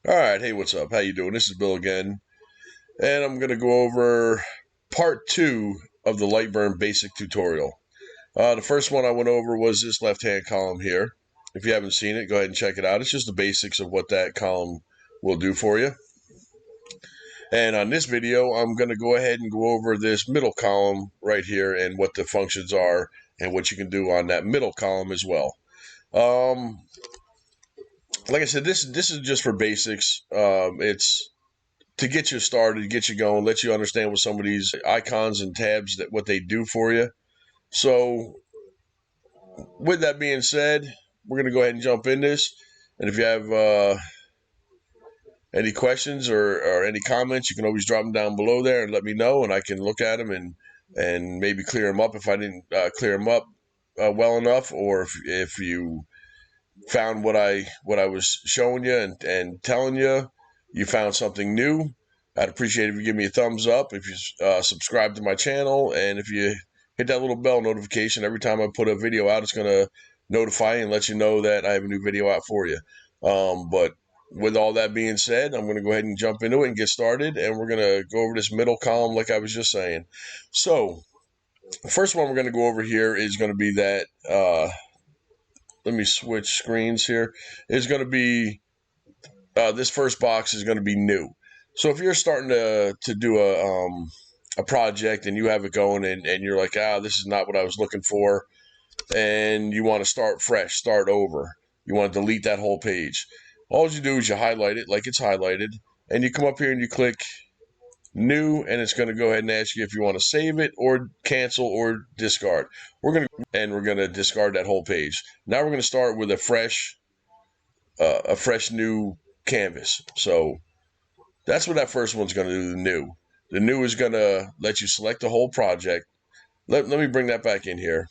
All right, hey, what's up? How you doing? This is Bill again, and I'm going to go over part 2 of the lightburn basic tutorial. The first one I went over was this left-hand column here. If you haven't seen it, go ahead and check it out. It's just the basics of what that column will do for you. And on this video, I'm going to go ahead and go over this middle column right here and what the functions are and what you can do on that middle column as well. Like I said, this is just for basics. It's to get you started, get you going, let you understand what some of these icons and tabs that what they do for you. So with that being said, we're going to go ahead and jump in this. And if you have any questions or any comments, you can always drop them down below there and let me know, and I can look at them and maybe clear them up if I didn't clear them up well enough, or if you found what I was showing you and telling you, you found something new. I'd appreciate if you give me a thumbs up, if you subscribe to my channel, and if you hit that little bell notification. Every time I put a video out, it's going to notify and let you know that I have a new video out for you. But with all that being said, I'm going to go ahead and jump into it and get started, and we're going to go over this middle column like I was just saying. So the first one we're going to go over here is going to be that, let me switch screens here, is going to be, this first box is going to be new. So if you're starting to do a project and you have it going and you're like, this is not what I was looking for, and you want to start fresh, start over, you want to delete that whole page, all you do is you highlight it like it's highlighted, and you come up here and you click new, and it's going to go ahead and ask you if you want to save it or cancel or discard. We're going to discard that whole page. Now we're going to start with a fresh new canvas. So that's what that first one's going to do. The new is going to let you select the whole project. Let me bring that back in here.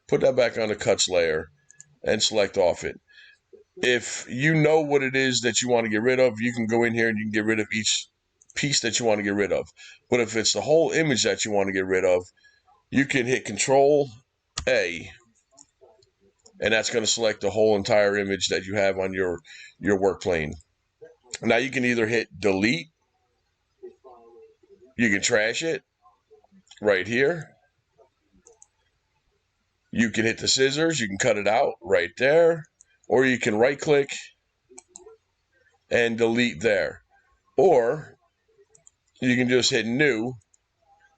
Put that back on the cuts layer and select off it. If you know what it is that you want to get rid of, you can go in here and you can get rid of each piece that you want to get rid of. But if it's the whole image that you want to get rid of, you can hit Control A, and that's going to select the whole entire image that you have on your work plane. Now you can either hit delete, you can trash it right here, you can hit the scissors, you can cut it out right there, or you can right click and delete there, or you can just hit new,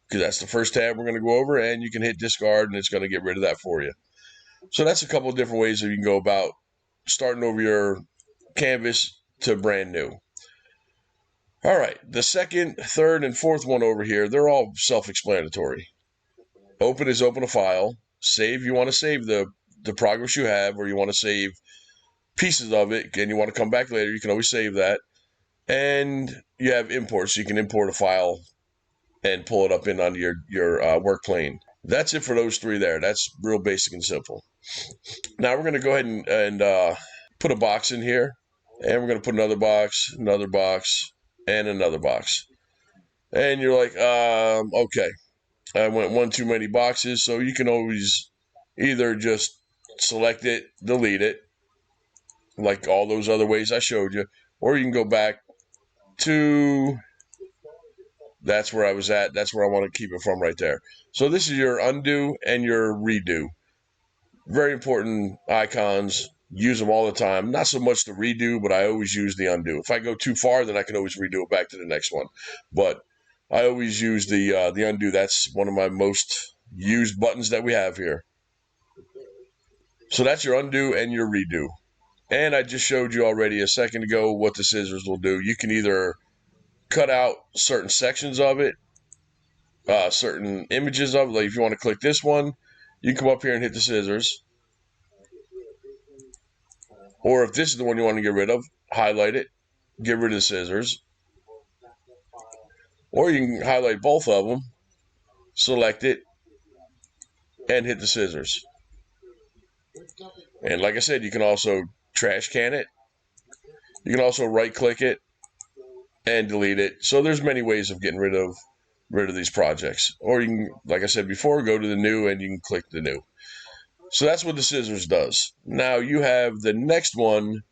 because that's the first tab we're going to go over, and you can hit discard and it's going to get rid of that for you. So that's a couple of different ways that you can go about starting over your canvas to brand new. All right, the second, third, and fourth one over here, they're all self-explanatory. Open is open a file. Save, you want to save the progress you have, or you want to save pieces of it and you want to come back later, you can always save that. And you have import, so you can import a file and pull it up in onto your work plane. That's it for those three there. That's real basic and simple. Now we're going to go ahead and put a box in here, and we're going to put another box, and another box. And you're like, okay, I went one too many boxes. So you can always either just select it, delete it, like all those other ways I showed you, or you can go back to, that's where I was at, that's where I want to keep it from right there. So this is your undo and your redo. Very important icons, use them all the time. Not so much the redo, but I always use the undo. If I go too far, then I can always redo it back to the next one. But I always use the undo. That's one of my most used buttons that we have here. So that's your undo and your redo. And I just showed you already a second ago what the scissors will do. You can either cut out certain sections of it, certain images of it. Like if you want to click this one, you can come up here and hit the scissors. Or if this is the one you want to get rid of, highlight it, get rid of the scissors. Or you can highlight both of them, select it, and hit the scissors. And like I said, you can also trash can it. You can also right click it and delete it. So there's many ways of getting rid of these projects. Or you can, like I said before, go to the new and you can click the new. So that's what the scissors does. Now you have the next one,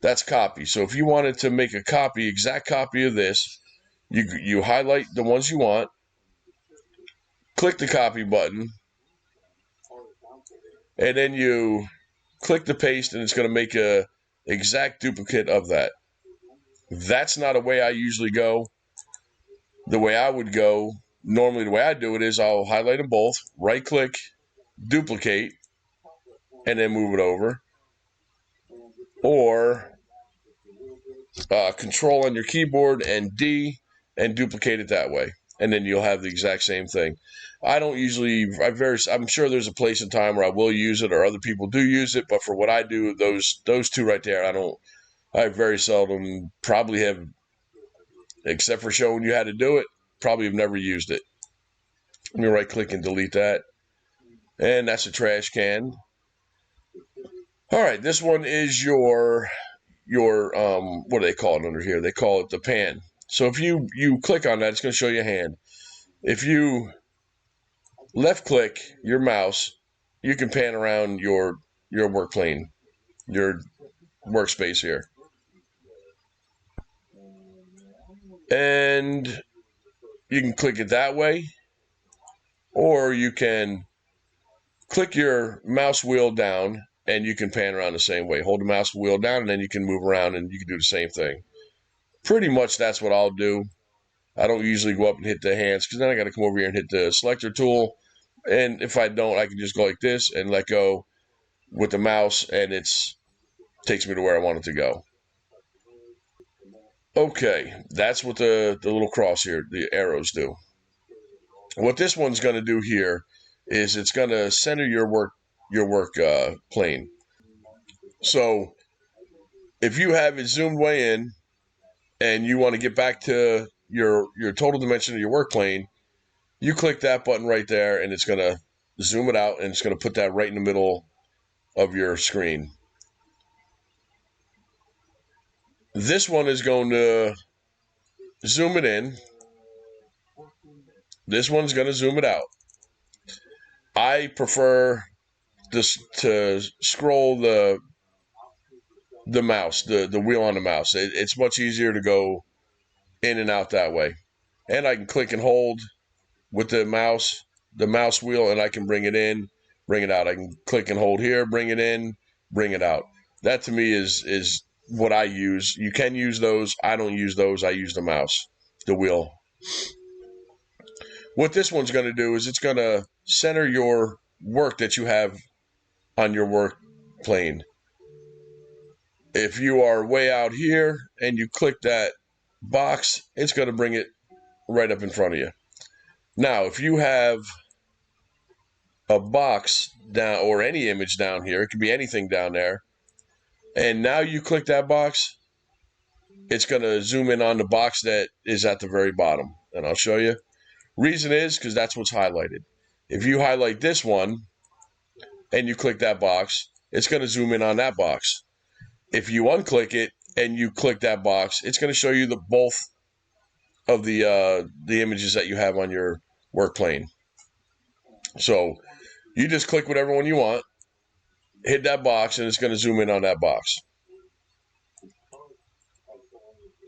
That's copy. So if you wanted to make a copy, exact copy of this, you highlight the ones you want, click the copy button, and then you click the paste, and it's going to make a exact duplicate of that. That's not a way I usually go. The way I would go, normally the way I do it is I'll highlight them both, right click, duplicate, and then move it over. Or control on your keyboard and D and duplicate it that way. And then you'll have the exact same thing. I don't usually, I'm sure there's a place and time where I will use it or other people do use it, but for what I do, those two right there, I very seldom, probably have, except for showing you how to do it, probably have never used it. Let me right click and delete that. And that's a trash can. All right, this one is your what do they call it under here? They call it the pan. So if you click on that, it's going to show you a hand. If you left click your mouse, you can pan around your work plane, your workspace here. And you can click it that way, or you can click your mouse wheel down and you can pan around the same way. Hold the mouse wheel down and then you can move around and you can do the same thing. Pretty much that's what I'll do. I don't usually go up and hit the hands because then I got to come over here and hit the selector tool. And if I don't, I can just go like this and let go with the mouse, and it's takes me to where I want it to go. Okay, that's what the little cross here, the arrows do. What this one's going to do here is it's going to center your work plane. So if you have it zoomed way in and you want to get back to your total dimension of your work plane, you click that button right there, and it's going to zoom it out, and it's going to put that right in the middle of your screen. This one is going to zoom it in. This one's going to zoom it out. I prefer this to scroll the mouse, the wheel on the mouse. It's much easier to go in and out that way. And I can click and hold with the mouse wheel, and I can bring it in, bring it out. I can click and hold here, bring it in, bring it out. That to me is what I use. You can use those. I don't use those. I use the mouse, the wheel. What this one's going to do is it's going to center your work that you have on your work plane. If you are way out here and you click that box, it's going to bring it right up in front of you. Now, if you have a box down or any image down here, it could be anything down there, and now you click that box, it's going to zoom in on the box that is at the very bottom. And I'll show you. Reason is because that's what's highlighted. If you highlight this one and you click that box, it's going to zoom in on that box. If you unclick it and you click that box, it's going to show you the both of the images that you have on your work plane. So you just click whatever one you want, hit that box, and it's going to zoom in on that box.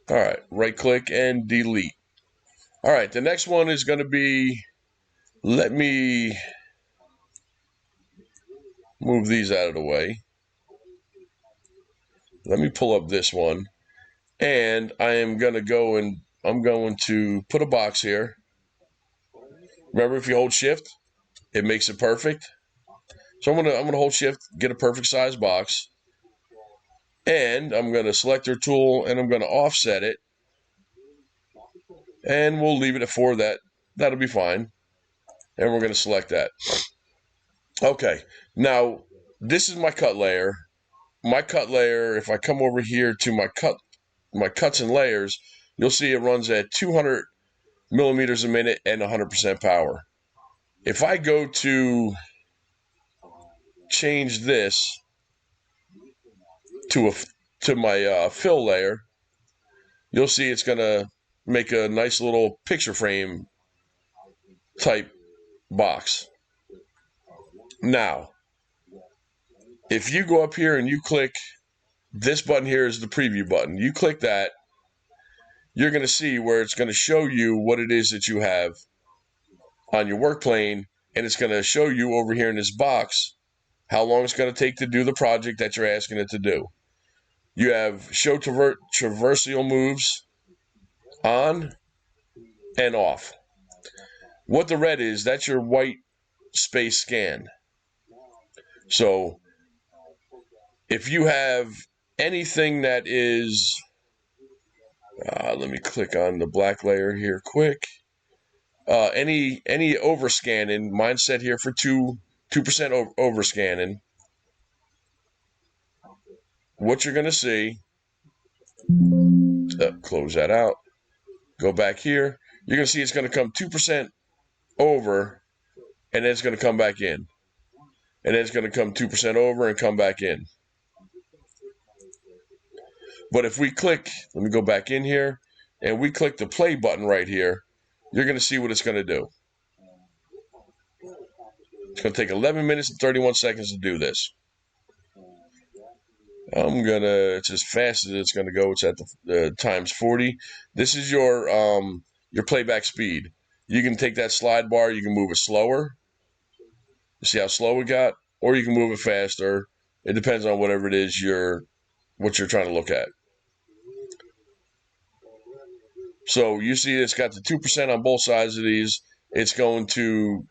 All right, right click and delete. All right, the next one is going to be, let me move these out of the way. Let me pull up this one, and I am going to go and I'm going to put a box here. Remember, if you hold shift, it makes it perfect. So I'm gonna hold shift, get a perfect size box, and I'm going to selector tool and I'm going to offset it, and we'll leave it at 4. That'll be fine. And we're going to select that. Okay, now this is my cut layer. My cut layer, if I come over here to my cuts and layers, you'll see it runs at 200 millimeters a minute and 100% power. If I go to change this to my fill layer, you'll see it's going to make a nice little picture frame type box. Now, if you go up here and you click this button here is the preview button. You click that, you're going to see where it's going to show you what it is that you have on your work plane, and it's going to show you over here in this box how long it's going to take to do the project that you're asking it to do. You have show traversal moves on and off. What the red is, that's your white space scan. So if you have anything that is, let me click on the black layer here quick. Any overscanning, mine's set here for 2% overscanning. What you're going to see, close that out, go back here, you're going to see it's going to come 2% over, and then it's going to come back in. And then it's going to come 2% over and come back in. But if we click, let me go back in here, and we click the play button right here, you're going to see what it's going to do. It's going to take 11 minutes and 31 seconds to do this. It's as fast as it's going to go. It's at the times 40. This is your playback speed. You can take that slide bar, you can move it slower. You see how slow it got? Or you can move it faster. It depends on whatever it is what you're trying to look at. So you see it's got the 2% on both sides of these. It's going to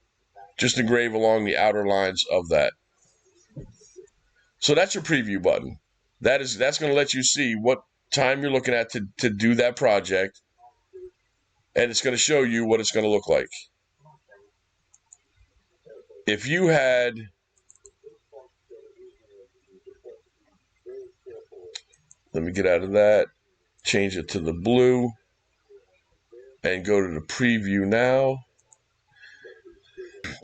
just engrave along the outer lines of that. So that's your preview button. That's going to let you see what time you're looking at to do that project. And it's going to show you what it's going to look like. If you had, let me get out of that, change it to the blue, and go to the preview now.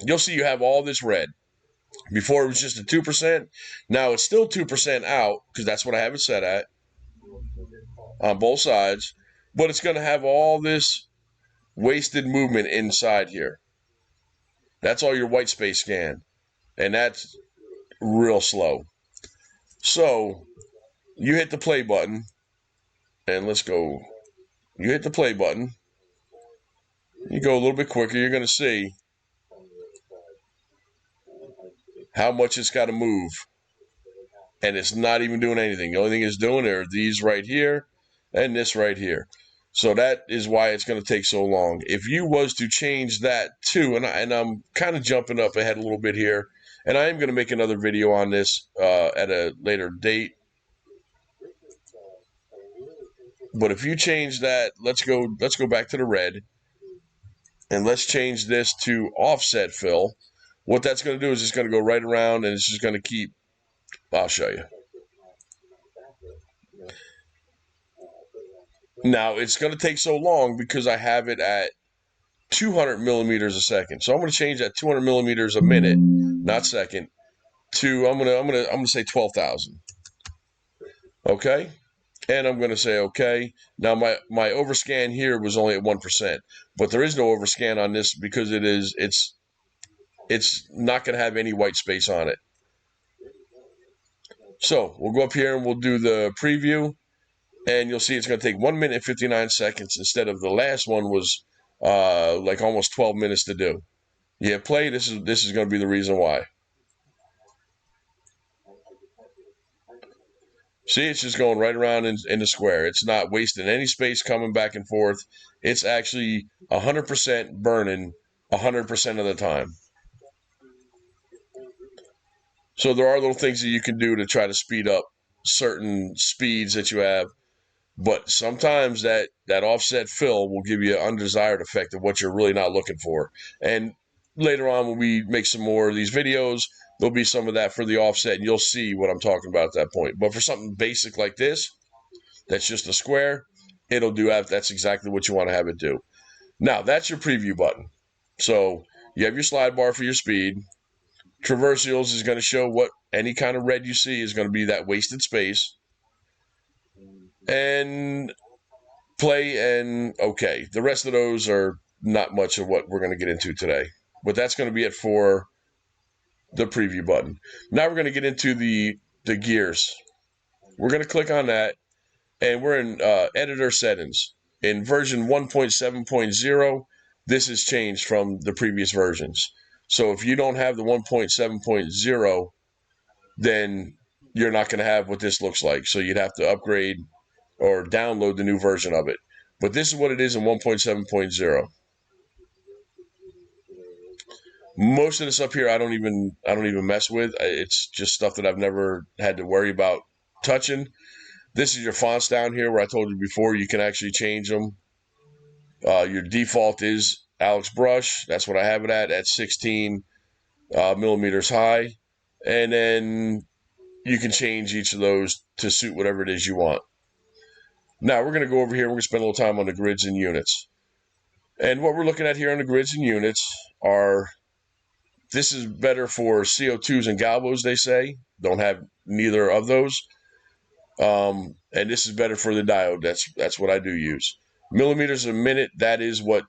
You'll see you have all this red. Before it was just a 2%. Now it's still 2% out because that's what I have it set at on both sides. But it's going to have all this wasted movement inside here. That's all your white space scan. And that's real slow. So you hit the play button. And let's go. You hit the play button. You go a little bit quicker. You're going to see how much it's got to move. And it's not even doing anything. The only thing it's doing are these right here and this right here. So that is why it's going to take so long. If you was to change that too, and I'm kind of jumping up ahead a little bit here, and I am going to make another video on this at a later date. But if you change that, let's go back to the red, and let's change this to offset fill. What that's going to do is it's going to go right around, and it's just going to keep. I'll show you. Now, it's going to take so long because I have it at 200 millimeters a second. So I'm going to change that 200 millimeters a minute, not second, to I'm going to say 12,000. Okay? And I'm going to say okay. Now my overscan here was only at 1%, but there is no overscan on this because it's not going to have any white space on it. So we'll go up here and we'll do the preview, and you'll see it's going to take 1 minute and 59 seconds instead of the last one was like almost 12 minutes to do. Yeah, play. This is going to be the reason why. See, it's just going right around in the square. It's not wasting any space coming back and forth. It's actually 100% burning 100% of the time. So there are little things that you can do to try to speed up certain speeds that you have. But sometimes that offset fill will give you an undesired effect of what you're really not looking for. And later on, when we make some more of these videos, there'll be some of that for the offset, and you'll see what I'm talking about at that point. But for something basic like this, that's just a square, it'll do that. That's exactly what you want to have it do. Now, that's your preview button. So you have your slide bar for your speed. Traversals is going to show what any kind of red you see is going to be that wasted space. And play and okay. The rest of those are not much of what we're going to get into today. But that's going to be it for the preview button. Now we're going to get into the gears. We're going to click on that, and we're in editor settings. In version 1.7.0, this has changed from the previous versions. So if you don't have the 1.7.0, then you're not going to have what this looks like. So you'd have to upgrade or download the new version of it. But this is what it is in 1.7.0. Most of this up here I don't even mess with. It's just stuff that I've never had to worry about touching. This is your fonts down here where I told you before you can actually change them. Your default is Alex Brush. That's what I have it at 16 millimeters high. And then you can change each of those to suit whatever it is you want. Now we're going to go over here. We're going to spend a little time on the grids and units. And what we're looking at here on the grids and units are, this is better for CO2s and galvos, they say. Don't have neither of those. And this is better for the diode. That's what I do use. Millimeters a minute, that is what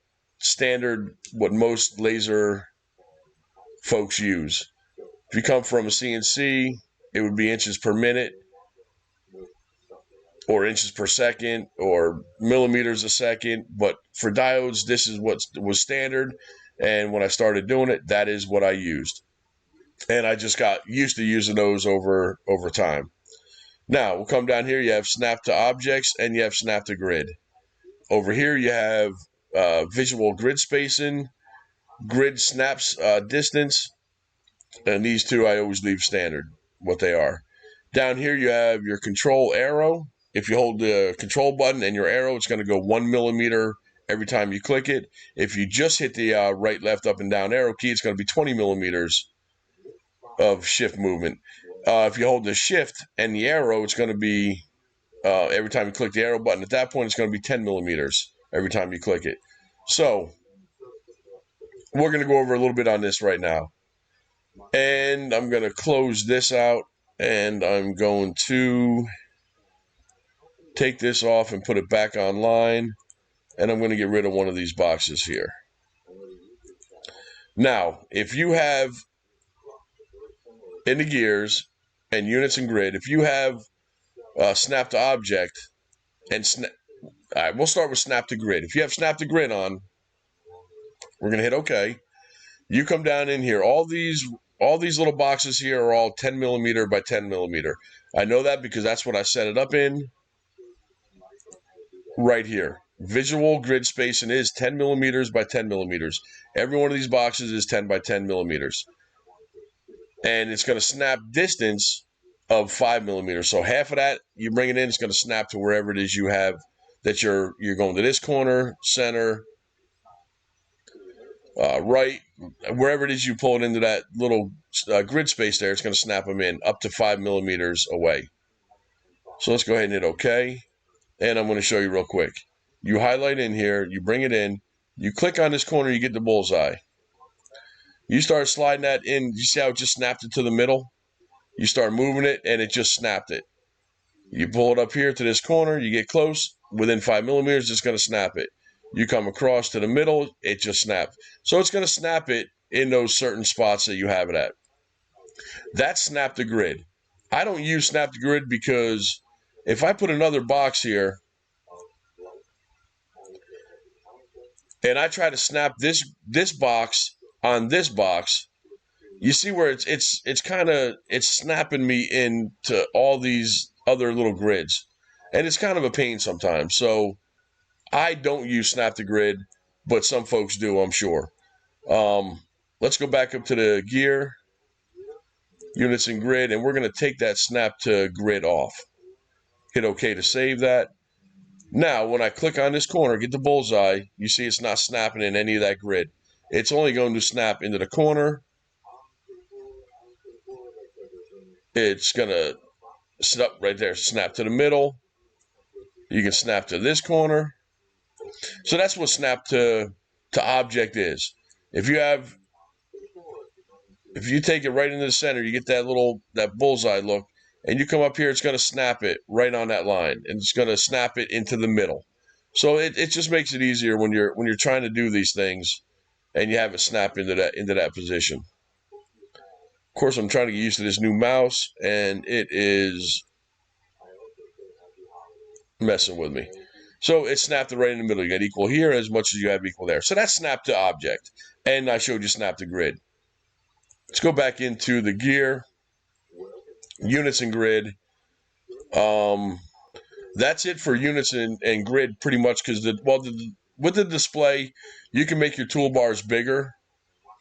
most laser folks use. If you come from a CNC, it would be inches per minute, or inches per second, or millimeters a second. But for diodes, this is what was standard. And when I started doing it, that is what I used. And I just got used to using those over time. Now, we'll come down here. You have snap to objects and you have snap to grid. Over here, you have visual grid spacing, grid snaps distance. And these two I always leave standard, what they are. Down here, you have your control arrow. If you hold the control button and your arrow, it's going to go 1 millimeter every time you click it. If you just hit the right, left, up, and down arrow key, it's going to be 20 millimeters of shift movement. If you hold the shift and the arrow, it's going to be, every time you click the arrow button, at that point, it's going to be 10 millimeters every time you click it. So we're going to go over a little bit on this right now. And I'm going to close this out, and I'm going to take this off and put it back online, and I'm going to get rid of one of these boxes here. Now, if you have in the gears and units and grid, if you have snap to object and all right, we'll start with snap to grid. If you have snap to grid on, we're going to hit OK. You come down in here. All these little boxes here are all 10 millimeter by 10 millimeter. I know that because that's what I set it up in. Right here, visual grid spacing is 10 millimeters by 10 millimeters. Every one of these boxes is 10 by 10 millimeters. And it's going to snap distance of 5 millimeters. So half of that, you bring it in, it's going to snap to wherever it is you have that you're going to this corner, center, right, wherever it is you pull it into that little grid space there, it's going to snap them in up to 5 millimeters away. So let's go ahead and hit OK. And I'm going to show you real quick. You highlight in here, you bring it in, you click on this corner, you get the bullseye. You start sliding that in. You see how it just snapped it to the middle? You start moving it, and it just snapped it. You pull it up here to this corner, you get close, within 5 millimeters, it's going to snap it. You come across to the middle, it just snapped. So it's going to snap it in those certain spots that you have it at. That's snap to grid. I don't use snap to grid because if I put another box here and I try to snap this box on this box, you see where it's snapping me into all these other little grids, and it's kind of a pain sometimes. So I don't use snap to grid, but some folks do, I'm sure. Let's go back up to the gear, units and grid, and we're going to take that snap to grid off. Hit OK to save that. Now, when I click on this corner, get the bullseye, you see it's not snapping in any of that grid. It's only going to snap into the corner. It's going to snap right there, snap to the middle. You can snap to this corner. So that's what snap to object is. If you take it right into the center, you get that bullseye look, and you come up here, it's going to snap it right on that line, and it's going to snap it into the middle. So it just makes it easier when you're trying to do these things, and you have it snap into that position. Of course, I'm trying to get used to this new mouse, and it is messing with me. So it snapped it right in the middle. You got equal here as much as you have equal there. So that's snap to object. And I showed you snap to grid. Let's go back into the gear, units and grid. That's it for units and grid pretty much, because with the display, you can make your toolbars bigger,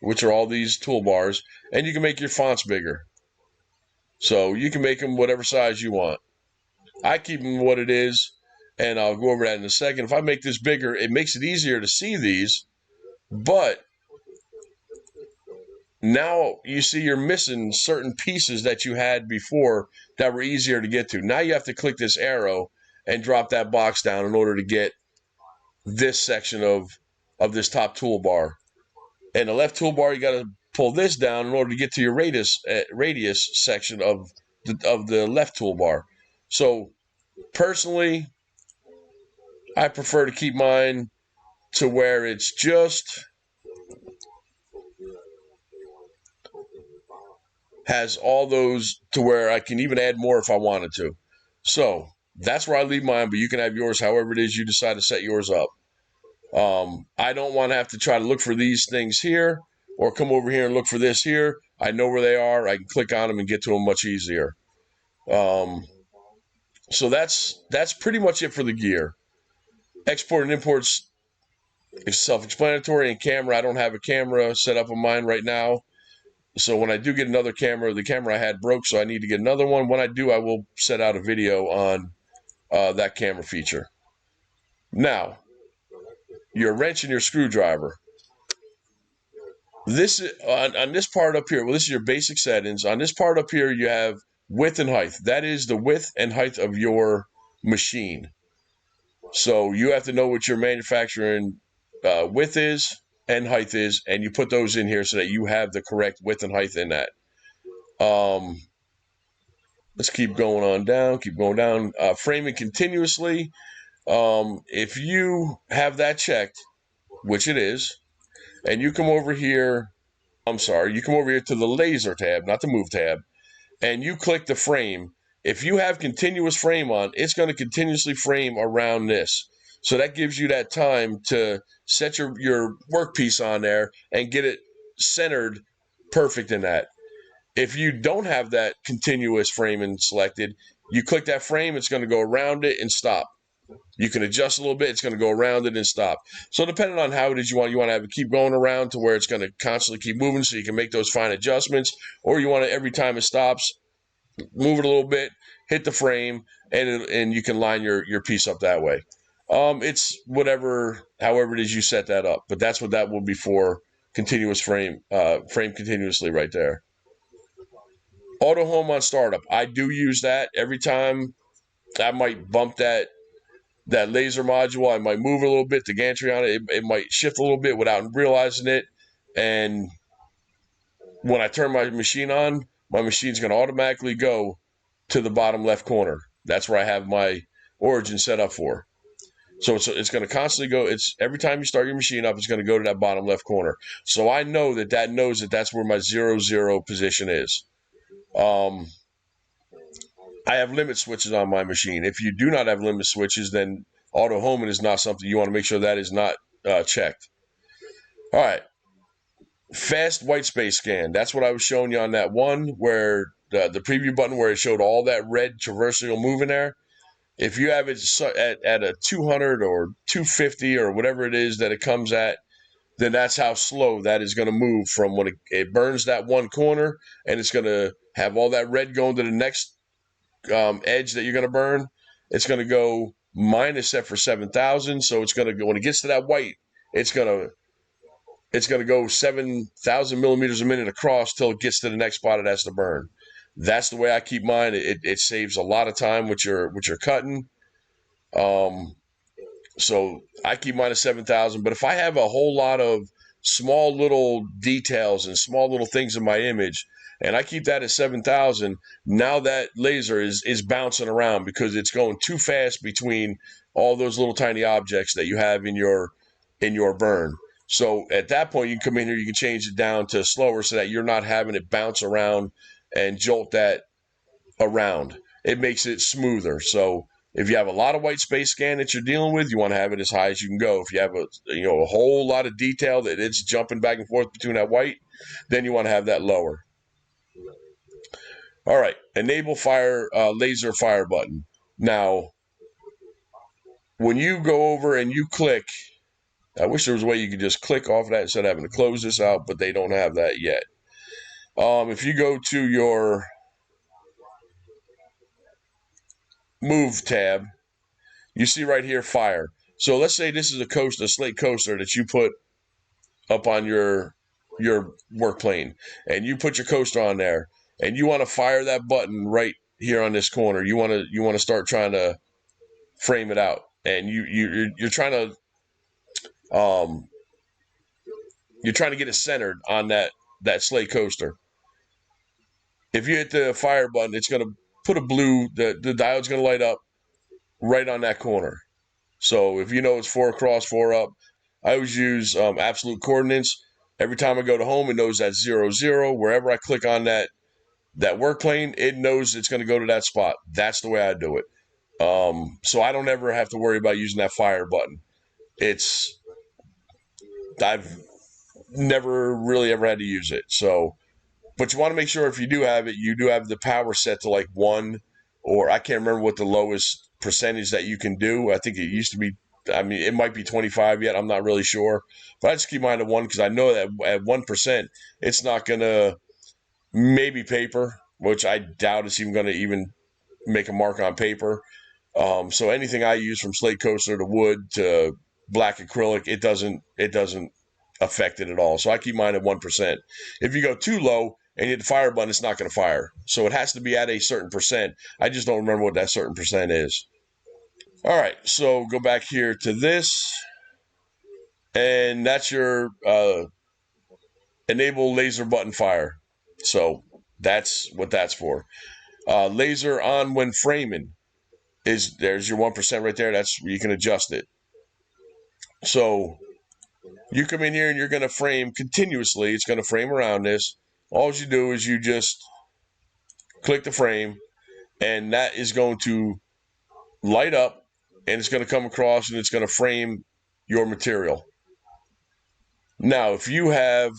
which are all these toolbars, and you can make your fonts bigger. So you can make them whatever size you want. I keep them what it is, and I'll go over that in a second. If I make this bigger, it makes it easier to see these, but now you see you're missing certain pieces that you had before that were easier to get to. Now you have to click this arrow and drop that box down in order to get this section of this top toolbar. And the left toolbar, you got to pull this down in order to get to your radius section of the left toolbar. So personally, I prefer to keep mine to where it's just has all those to where I can even add more if I wanted to. So that's where I leave mine, but you can have yours however it is you decide to set yours up. I don't want to have to try to look for these things here or come over here and look for this here. I know where they are. I can click on them and get to them much easier. So that's pretty much it for the gear. Export and imports is self-explanatory. And camera, I don't have a camera set up on mine right now. So when I do get another camera, the camera I had broke, so I need to get another one. When I do, I will set out a video on that camera feature. Now, your wrench and your screwdriver. This on this part up here, well, this is your basic settings. On this part up here, you have width and height. That is the width and height of your machine. So you have to know what your manufacturing width is and height is, and you put those in here so that you have the correct width and height in that. Let's keep going on down, keep going down. Framing continuously. If you have that checked, which it is, and you come over here, you come over here to the laser tab, not the move tab, and you click the frame. If you have continuous frame on, it's going to continuously frame around this. So that gives you that time to set your workpiece on there and get it centered perfect in that. If you don't have that continuous framing selected, you click that frame, it's going to go around it and stop. You can adjust a little bit, it's going to go around it and stop. So depending on how it is you want to have it keep going around to where it's going to constantly keep moving so you can make those fine adjustments, or you want to, every time it stops, move it a little bit, hit the frame, and you can line your piece up that way. It's however it is you set that up, but that's what that will be for. Continuous frame continuously right there. Auto home on startup. I do use that every time. I might bump that laser module. I might move a little bit, the gantry on it. It might shift a little bit without realizing it. And when I turn my machine on, my machine's going to automatically go to the bottom left corner. That's where I have my origin set up for. So it's going to constantly go. It's every time you start your machine up, it's going to go to that bottom left corner. So I know that knows that that's where my 0, 0 position is. I have limit switches on my machine. If you do not have limit switches, then auto homing is not something you want to make sure that is not checked. All right. Fast white space scan. That's what I was showing you on that one where the preview button where it showed all that red traversal moving there. If you have it at a 200 or 250 or whatever it is that it comes at, then that's how slow that is going to move from when it burns that one corner, and it's going to have all that red going to the next edge that you're going to burn. It's going to go minus set for 7,000. So it's going to go, when it gets to that white, it's going to go 7,000 millimeters a minute across till it gets to the next spot it has to burn. That's the way I keep mine. It saves a lot of time with your cutting. So I keep mine at 7,000. But if I have a whole lot of small little details and small little things in my image, and I keep that at 7,000, now that laser is bouncing around because it's going too fast between all those little tiny objects that you have in your burn. So at that point, you can come in here, you can change it down to slower so that you're not having it bounce around and jolt that around. It makes it smoother. So If you have a lot of white space scan that you're dealing with, you want to have it as high as you can go. If you have a whole lot of detail that it's jumping back and forth between that white, then you want to have that lower. All right, enable laser fire button. Now, when you go over and you click, I wish there was a way you could just click off of that instead of having to close this out, but they don't have that yet. If you go to your move tab, you see right here fire. So let's say this is a slate coaster that you put up on your work plane, and you put your coaster on there, and you want to fire that button right here on this corner. You want to start trying to frame it out, and you're trying to get it centered on that slate coaster. If you hit the fire button, it's going to put a blue. The diode's going to light up right on that corner. So if you know it's 4 across, 4 up, I always use absolute coordinates. Every time I go to home, it knows that's 0, 0. Wherever I click on that work plane, it knows it's going to go to that spot. That's the way I do it. So I don't ever have to worry about using that fire button. I've never really ever had to use it. So, but you want to make sure if you do have it, you do have the power set to like 1, or I can't remember what the lowest percentage that you can do. I think it used to be, it might be 25 yet. I'm not really sure. But I just keep mine at 1 because I know that at 1%, it's not going to, maybe paper, which I doubt it's even going to even make a mark on paper. So anything I use from slate coaster to wood to black acrylic, it doesn't affect it at all. So I keep mine at 1%. If you go too low and you hit the fire button, it's not going to fire. So it has to be at a certain percent. I just don't remember what that certain percent is. All right, so go back here to this, and that's your enable laser button fire. So that's what that's for. Laser on when framing there's your 1% right there. That's where you can adjust it. So you come in here and you're going to frame continuously. It's going to frame around this. All you do is you just click the frame, and that is going to light up, and it's going to come across, and it's going to frame your material. Now, if you have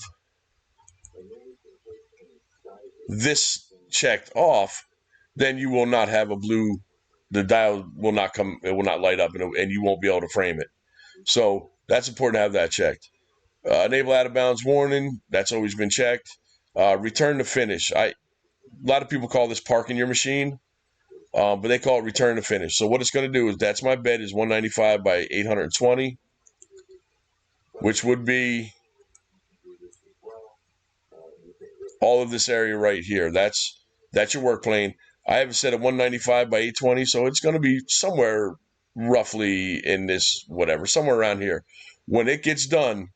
this checked off, then you will not have a blue. The dial will not come. It will not light up, and you won't be able to frame it. So that's important to have that checked. Enable out of bounds warning. That's always been checked. Return to finish. A lot of people call this parking your machine, but they call it return to finish. So what it's going to do is, that's my bed is 195 by 820, which would be all of this area right here. That's your work plane. I have it set at 195 by 820, so it's going to be somewhere roughly in this, whatever, somewhere around here. When it gets done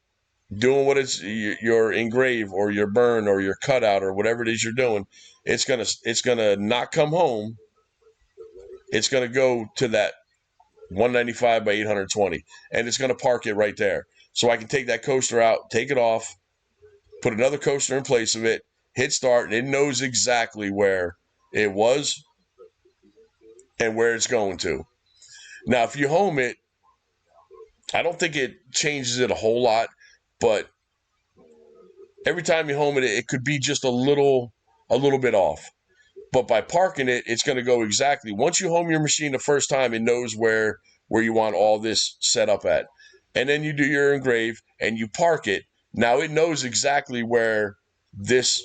doing what it's your engrave or your burn or your cutout or whatever it is you're doing, it's gonna not come home. It's gonna go to that 195 by 820, and it's gonna park it right there. So I can take that coaster out, take it off, put another coaster in place of it, hit start, and it knows exactly where it was and where it's going to. Now, if you home it, I don't think it changes it a whole lot, but every time you home it, it could be just a little bit off. But by parking it, it's going to go exactly. Once you home your machine the first time, it knows where you want all this set up at. And then you do your engrave and you park it. Now it knows exactly where this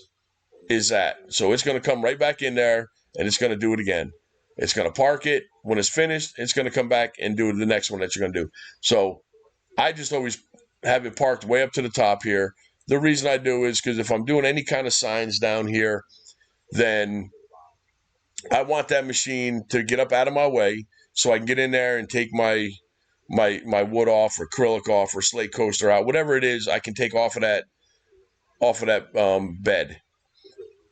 is at. So it's going to come right back in there, and it's going to do it again. It's going to park it. When it's finished, it's going to come back and do the next one that you're going to do. So I just always have it parked way up to the top here. The reason I do is because if I'm doing any kind of signs down here, then I want that machine to get up out of my way so I can get in there and take my wood off, or acrylic off, or slate coaster out, whatever it is I can take off of that bed.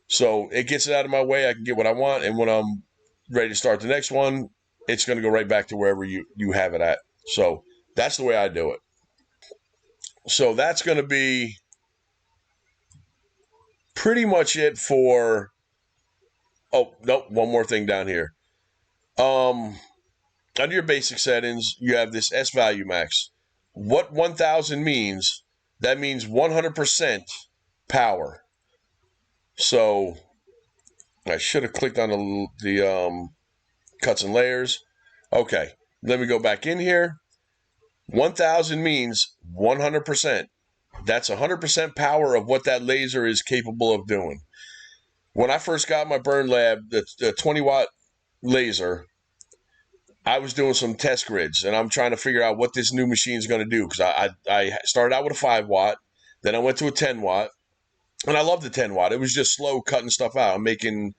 So it gets it out of my way. I can get what I want, and when I'm ready to start the next one, it's going to go right back to wherever you have it at. So that's the way I do it. So that's going to be pretty much it for. Oh, nope, one more thing down here. under your basic settings, you have this S value max. What 1000 means, that means 100% power. So I should have clicked on the cuts and layers. Okay, let me go back in here. 1000 means 100%. That's 100% power of what that laser is capable of doing. When I first got my Burn Lab, the 20 watt laser, I was doing some test grids, and I'm trying to figure out what this new machine is going to do, because I started out with a 5 watt, then I went to a 10 watt, and I love the 10 watt. It was just slow cutting stuff out. I'm making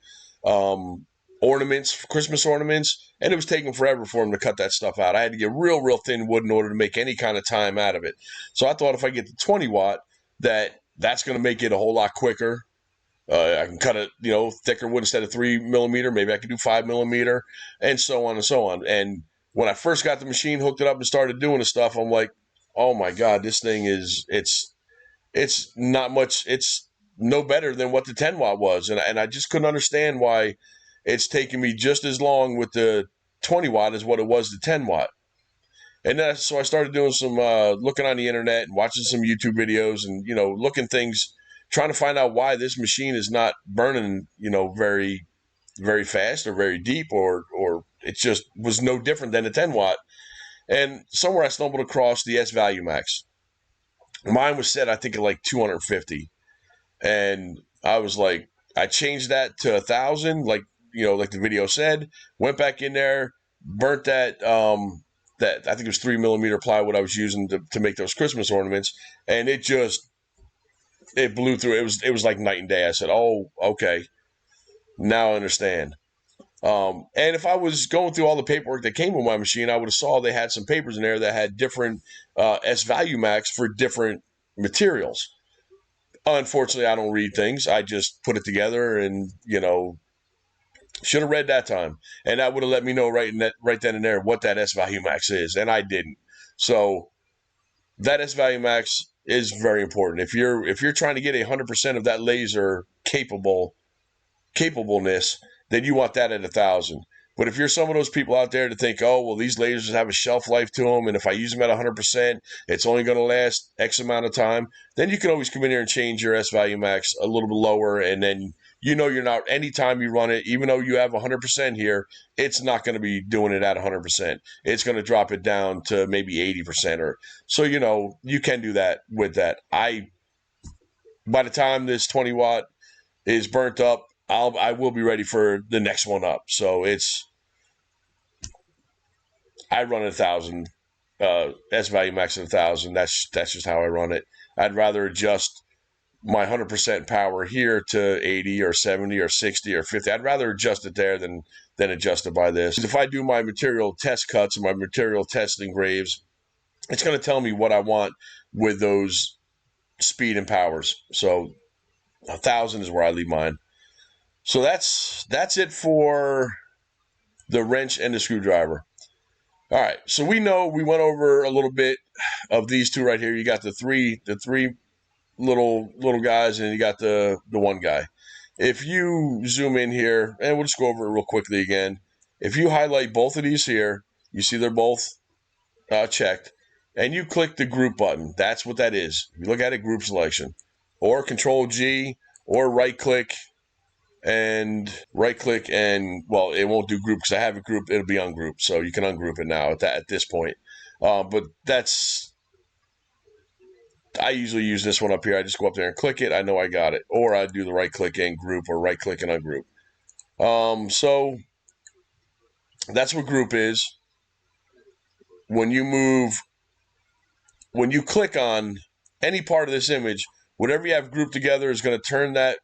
ornaments, Christmas ornaments, and it was taking forever for them to cut that stuff out. I had to get real thin wood in order to make any kind of time out of it. So I thought if I get the 20 watt, that's going to make it a whole lot quicker. I can cut it, thicker wood instead of 3 millimeter. Maybe I can do 5 millimeter, and so on and so on. And when I first got the machine, hooked it up, and started doing the stuff, I'm like, oh my God, this thing it's not much. It's no better than what the 10 watt was, and I just couldn't understand why it's taking me just as long with the 20 watt as what it was the 10 watt. And so I started doing some looking on the internet and watching some YouTube videos, and looking things, trying to find out why this machine is not burning very, very fast or very deep, or it just was no different than a 10 watt. And somewhere I stumbled across the S value max. Mine was set, I think, at like 250, and I was like, I changed that to 1000, like like the video said. Went back in there, burnt that that I think it was 3 millimeter plywood I was using to make those Christmas ornaments, and it blew through. It was like night and day. I said, oh, okay, now I understand. And if I was going through all the paperwork that came with my machine, I would have saw they had some papers in there that had different S value max for different materials. Unfortunately, I don't read things. I just put it together, and should have read that time, and that would have let me know right then and there what that S value max is, and I didn't. So that S value max is very important. If you're trying to get 100% of that laser capableness, then you want that at 1000. But if you're some of those people out there to think, oh, well, these lasers have a shelf life to them, and if I use them at 100%, it's only going to last X amount of time, then you can always come in here and change your S value max a little bit lower, and then you're not, anytime you run it, even though you have 100% here, it's not going to be doing it at 100%. It's going to drop it down to maybe 80%, or so. You can do that with that. By the time this 20 watt is burnt up, I will be ready for the next one up. So I run 1000, S value max at 1000. That's just how I run it. I'd rather adjust my 100% power here to 80 or 70 or 60 or 50. I'd rather adjust it there than adjust it by this. If I do my material test cuts and my material test engraves, it's going to tell me what I want with those speed and powers. So 1000 is where I leave mine. So that's it for the wrench and the screwdriver. All right, so we went over a little bit of these two right here. You got the three little guys, and you got the one guy. If you zoom in here, and we'll just go over it real quickly again. If you highlight both of these here, you see they're both checked, and you click the group button. That's what that is. If you look at it, group selection, or Control G, or right click, and well, it won't do group because I have a group. It'll be ungrouped, so you can ungroup it now at this point. But I usually use this one up here. I just go up there and click it. I know I got it. Or I do the right click and group, or right click and ungroup. So that's what group is. When you click on any part of this image, whatever you have grouped together is going to turn that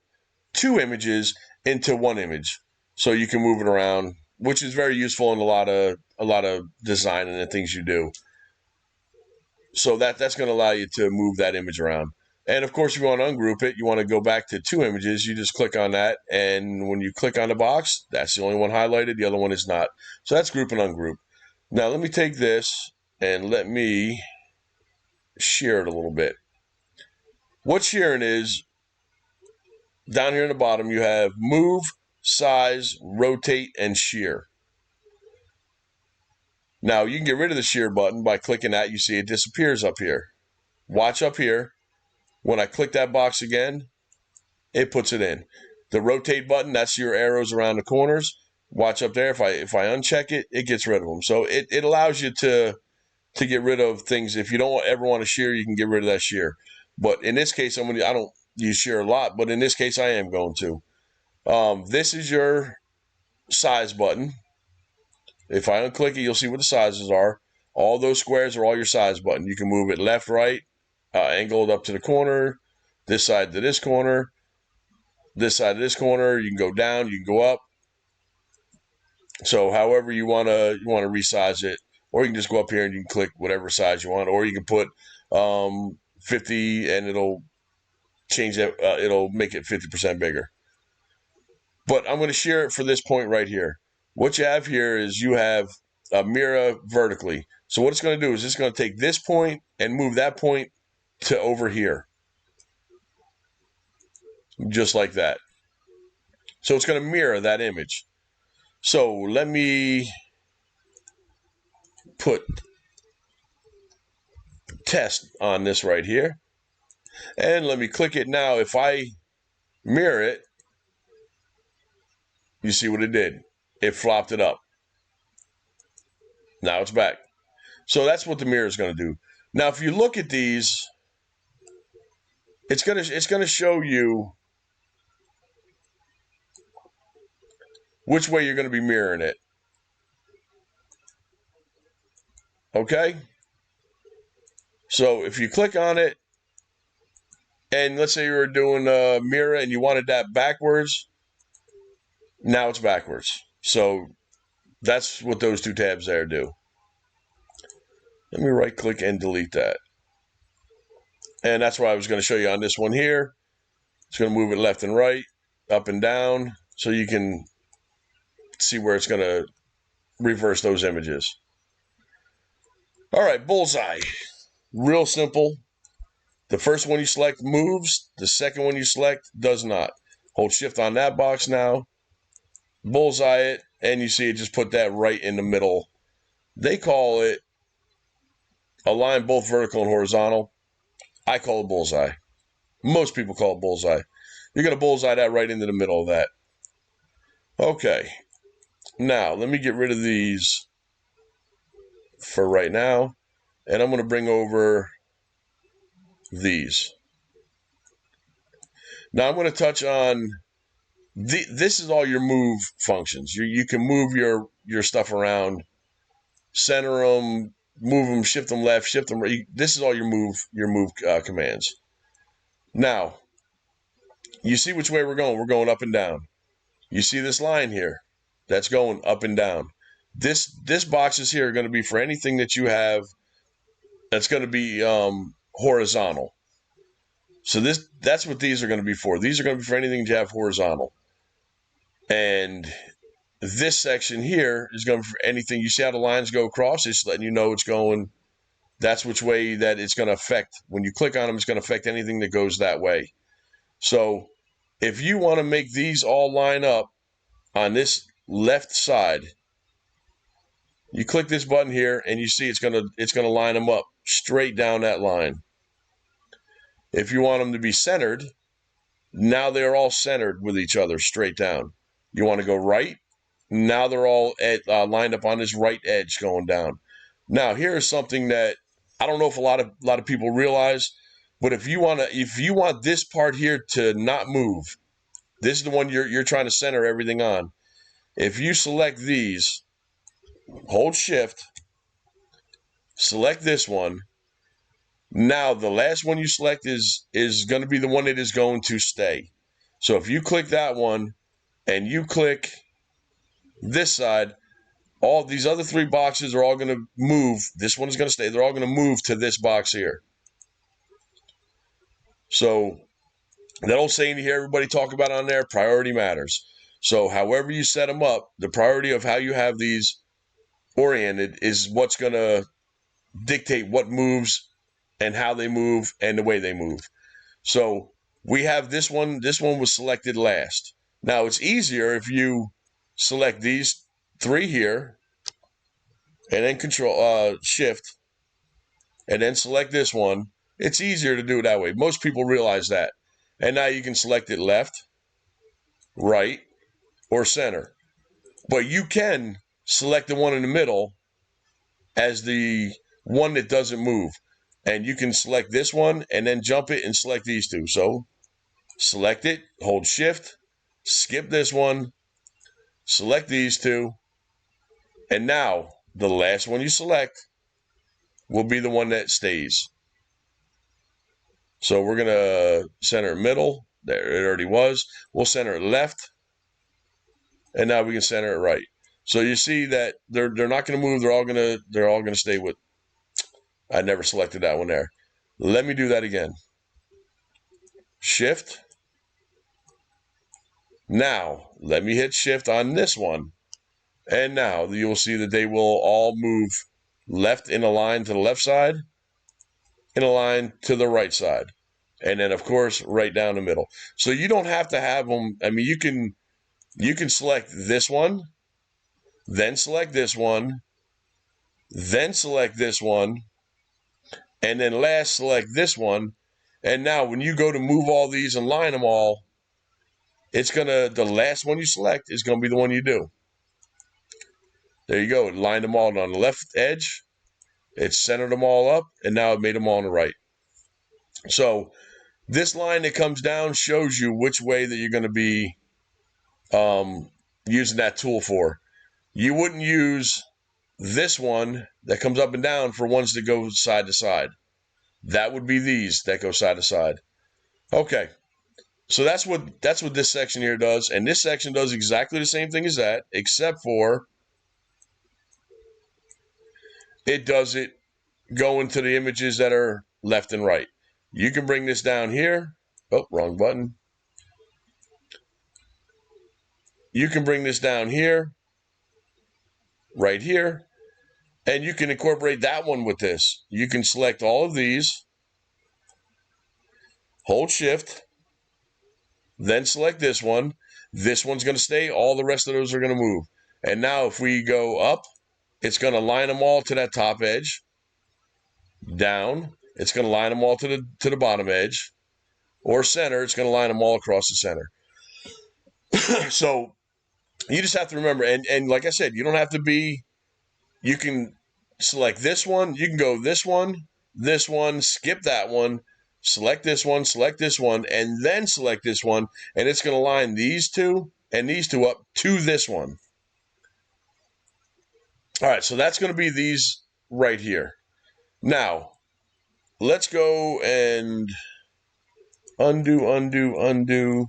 two images into one image. So you can move it around, which is very useful in a lot of design and the things you do. So that's going to allow you to move that image around. And of course, if you want to ungroup it, you want to go back to two images, you just click on that. And when you click on the box, that's the only one highlighted. The other one is not. So that's group and ungroup. Now let me take this and let me shear it a little bit. What shearing is, down here in the bottom, you have move, size, rotate, and shear. Now, you can get rid of the shear button by clicking that. You see it disappears up here. Watch up here. When I click that box again, it puts it in. The rotate button, that's your arrows around the corners. Watch up there. If I uncheck it, it gets rid of them. So it allows you to get rid of things. If you don't ever want to shear, you can get rid of that shear. But in this case, I don't use shear a lot, but in this case, I am going to. This is your size button. If I unclick it, you'll see what the sizes are. All those squares are all your size button. You can move it left, right, angle it up to the corner, this side to this corner, this side to this corner. You can go down, you can go up. So however you want to resize it, or you can just go up here and you can click whatever size you want, or you can put 50 and it'll change it. It'll make it 50% bigger. But I'm going to shear it for this point right here. What you have here is you have a mirror vertically. So what it's going to do is it's going to take this point and move that point to over here. Just like that. So it's going to mirror that image. So let me put test on this right here. And let me click it now. If I mirror it, you see what it did. It flopped it up. Now it's back. So that's what the mirror is going to do. Now, if you look at these, it's going to show you which way you're going to be mirroring it. Okay? So if you click on it, and let's say you were doing a mirror and you wanted that backwards, now it's backwards. So that's what those two tabs there do. Let me right click and delete that. And that's what I was going to show you on this one here. It's going to move it left and right, up and down, so you can see where it's going to reverse those images. All right, bullseye. Real simple. The first one you select moves. The second one you select does not. Hold shift on that box now. Bullseye it, and you see it just put that right in the middle. They call it align both vertical and horizontal. I call it bullseye. Most people call it bullseye. You're going to bullseye that right into the middle of that. Okay. Now, let me get rid of these for right now. And I'm going to bring over these. Now, I'm going to touch on, this is all your move functions. You can move your stuff around, center them, move them, shift them left, shift them right. This is all your move commands. Now, you see which way we're going. We're going up and down. You see this line here? That's going up and down. This boxes here are going to be for anything that you have that's going to be horizontal. So that's what these are going to be for. These are going to be for anything that you have horizontal. And this section here is going to be for anything. You see how the lines go across? It's letting you know it's going. That's which way that it's going to affect. When you click on them, it's going to affect anything that goes that way. So if you want to make these all line up on this left side, you click this button here and you see it's going to line them up straight down that line. If you want them to be centered, now they're all centered with each other straight down. You want to go right, now they're all lined up on this right edge going down. Now here's something that I don't know if a lot of people realize, but if you want this part here to not move, this is the one you're trying to center everything on. If you select these, hold shift, select this one. Now the last one you select is going to be the one that is going to stay. So if you click that one and you click this side, all these other three boxes are all going to move. This one is going to stay. They're all going to move to this box here. So that old saying you hear everybody talk about on there, priority matters. So however you set them up, the priority of how you have these oriented is what's going to dictate what moves and how they move and the way they move. So we have this one. This one was selected last. Now it's easier if you select these three here and then control shift, and then select this one. It's easier to do it that way. Most people realize that. And now you can select it left, right, or center. But you can select the one in the middle as the one that doesn't move. And you can select this one and then jump it and select these two. So select it, hold shift, skip this one, select these two, and now the last one you select will be the one that stays. So we're going to center it middle. There, it already was. We'll center it left, and now we can center it right. So you see that they're not going to move. They're all going to stay with. I never selected that one there. Let me do that again. Shift. Now let me hit shift on this one, and now you will see that they will all move left in a line to the left side, in a line to the right side, and then of course right down the middle. So you don't have to have them. I mean, you can select this one, then select this one, then select this one, and then last select this one. And now when you go to move all these and line them all, the last one you select is gonna be the one you do. There you go. It lined them all on the left edge. It centered them all up, and now it made them all on the right. So this line that comes down shows you which way that you're going to be using that tool for. You wouldn't use this one that comes up and down for ones that go side to side. That would be these that go side to side. Okay, so that's what this section here does, and this section does exactly the same thing as that, except for it does it going to the images that are left and right. You can bring this down here. Oh, wrong button. You can bring this down here, right here, and you can incorporate that one with this. You can select all of these, hold shift, then select this one. This one's going to stay. All the rest of those are going to move. And now if we go up, it's going to line them all to that top edge. Down, it's going to line them all to the bottom edge. Or center, it's going to line them all across the center. So you just have to remember, and like I said, you don't have to be, you can select this one, you can go this one, skip that one, select this one, and then select this one, and it's going to line these two and these two up to this one. All right, so that's going to be these right here. Now, let's go and undo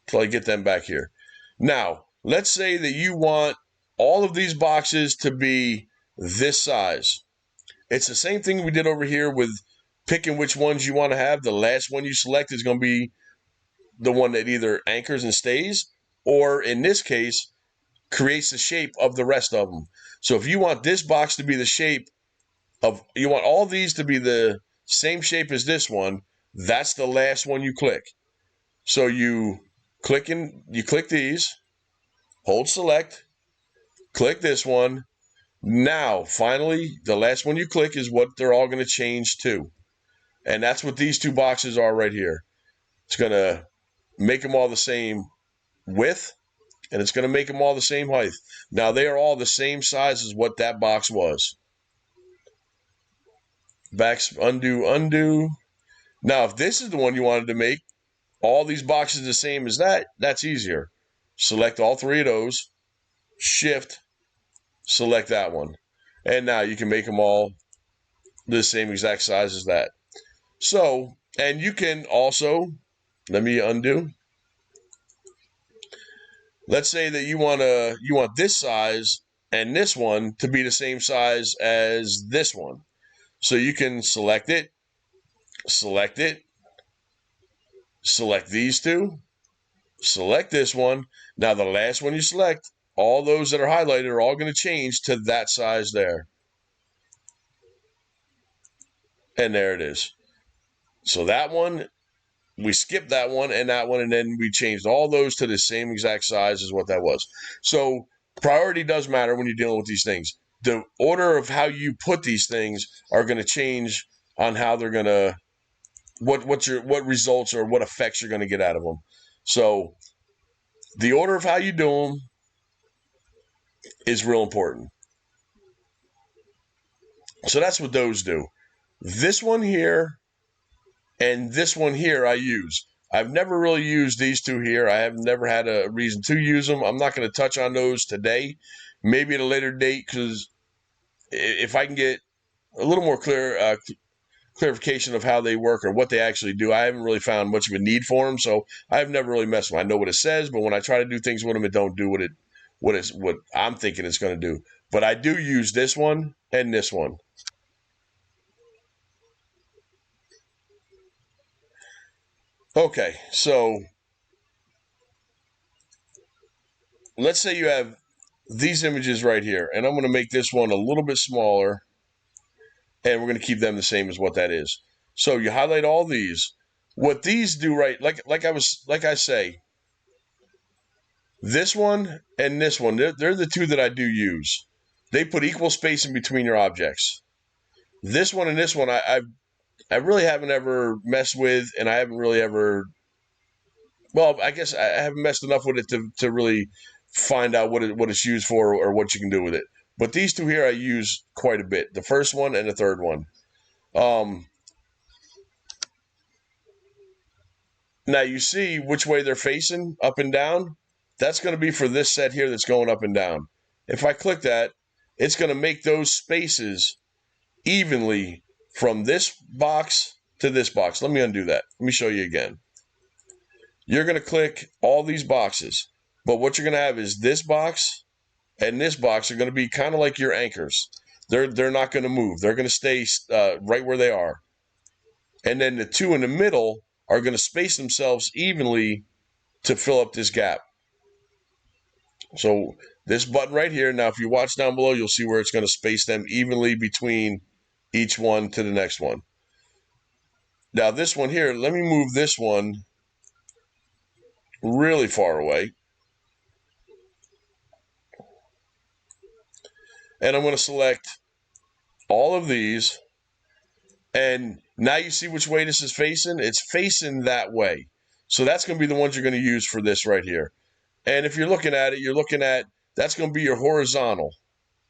till I get them back here. Now, let's say that you want all of these boxes to be this size. It's the same thing we did over here with picking which ones you want to have. The last one you select is going to be the one that either anchors and stays, or in this case, creates the shape of the rest of them. So if you want this box to be the shape of, you want all these to be the same shape as this one, that's the last one you click. So you click these, hold select, click this one. Now, finally, the last one you click is what they're all going to change to. And that's what these two boxes are right here. It's going to make them all the same width, and it's going to make them all the same height. Now, they are all the same size as what that box was. Back, undo. Now, if this is the one you wanted to make all these boxes the same as that, that's easier. Select all three of those, shift, select that one. And now you can make them all the same exact size as that. So, and you can also, let me undo. Let's say that you want this size and this one to be the same size as this one. So you can select select these two, select this one. Now the last one you select, all those that are highlighted are all going to change to that size there. And there it is. So that one, we skipped that one, and then we changed all those to the same exact size as what that was. So Priority does matter when you're dealing with these things. The order of how you put these things are going to change on how they're going to what results or what effects you're going to get out of them. So the order of how you do them is real important. So that's what those do. This one here and this one here I use. I've never really used these two here. I have never had a reason to use them. I'm not going to touch on those today. Maybe at a later date, because if I can get a little more clarification of how they work or what they actually do, I haven't really found much of a need for them. So I've never really messed with them. I know what it says, but when I try to do things with them, it don't do what I'm thinking it's going to do. But I do use this one and this one. Okay, so let's say you have these images right here, and I'm going to make this one a little bit smaller, and we're going to keep them the same as what that is. So you highlight all these. What these do, right? Like I say, this one and this one, they're the two that I do use. They put equal space in between your objects. This one and this one, I really haven't ever messed with, and I haven't really ever. Well, I guess I haven't messed enough with it to really find out what it's used for or what you can do with it. But these two here I use quite a bit. The first one and the third one. Now you see which way they're facing, up and down. That's going to be for this set here that's going up and down. If I click that, it's going to make those spaces evenly from this box to this box. Let me undo that. Let me show you again. You're going to click all these boxes, but what you're going to have is this box and this box are going to be kind of like your anchors. They're not going to move. They're going to stay right where they are. And then the two in the middle are going to space themselves evenly to fill up this gap. So this button right here, now if you watch down below, you'll see where it's going to space them evenly between each one to the next one. Now this one here, let me move this one really far away. And I'm going to select all of these. And now you see which way this is facing. It's facing that way. So that's going to be the ones you're going to use for this right here. And if you're looking at it, you're looking at, that's going to be your horizontal.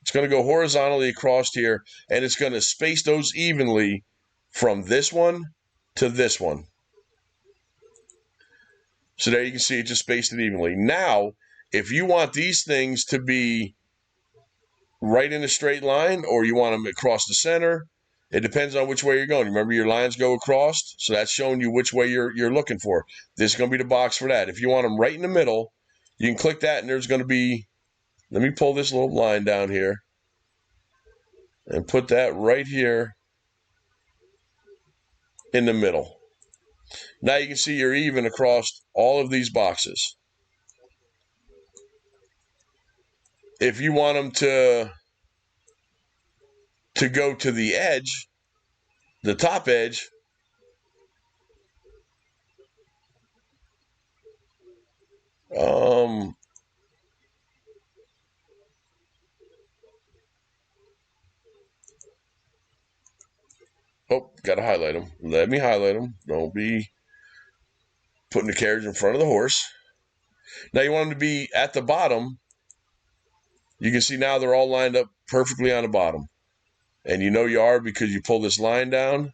It's going to go horizontally across here, and it's going to space those evenly from this one to this one. So there you can see it just spaced it evenly. Now, if you want these things to be right in a straight line, or you want them across the center, it depends on which way you're going. Remember, your lines go across, so that's showing you which way you're looking for. This is going to be the box for that. If you want them right in the middle, you can click that, and there's going to be, let me pull this little line down here and put that right here in the middle. Now you can see you're even across all of these boxes. If you want them to go to the edge, the top edge, oh, got to highlight them. Let me highlight them. Don't be putting the carriage in front of the horse. Now you want them to be at the bottom. You can see now they're all lined up perfectly on the bottom. And you know you are because you pull this line down.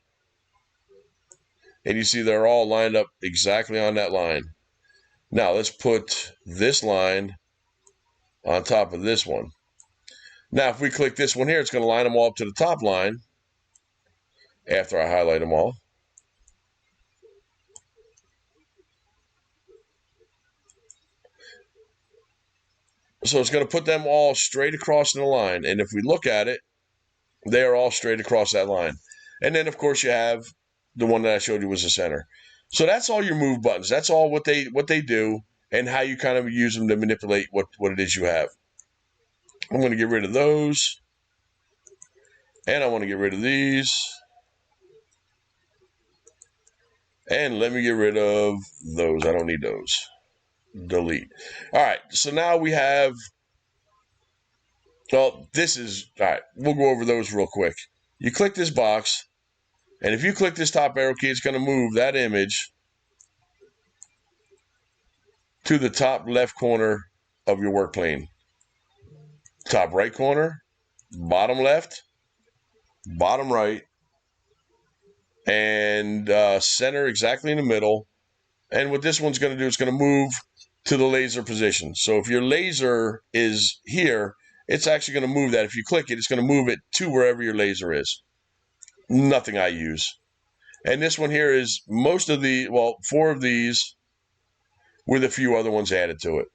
And you see they're all lined up exactly on that line. Now let's put this line on top of this one. Now if we click this one here, it's going to line them all up to the top line after I highlight them all. So it's going to put them all straight across the line. And if we look at it, they are all straight across that line. And then, of course, you have the one that I showed you was the center. So that's all your move buttons. That's all what they do and how you kind of use them to manipulate what it is you have. I'm going to get rid of those. And I want to get rid of these. And let me get rid of those. I don't need those. Delete. All right. So now we have Well, this is, all right, we'll go over those real quick. You click this box, and if you click this top arrow key, it's going to move that image to the top left corner of your work plane. Top right corner, bottom left, bottom right, and center exactly in the middle. And what this one's going to do is going to move to the laser position. So if your laser is here, it's actually going to move that. If you click it, it's going to move it to wherever your laser is. Nothing I use. And this one here is most of the, well, 4 of these with a few other ones added to it.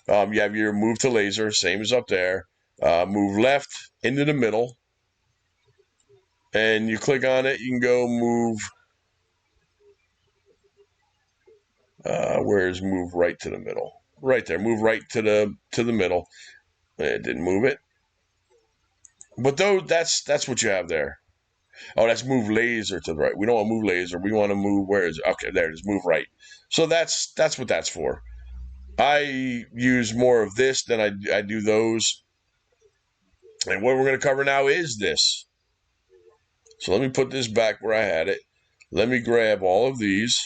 You have your move to laser, same as up there. Move left into the middle. And you click on it, you can go move. Where's move right to the middle? Right there. Move right to the middle. It didn't move it. But though that's what you have there. Oh, that's move laser to the right. We don't want to move laser. We want to move, where is it? Okay, there it is, move right. So that's what that's for. I use more of this than I do those. And what we're going to cover now is this. So let me put this back where I had it. Let me grab all of these.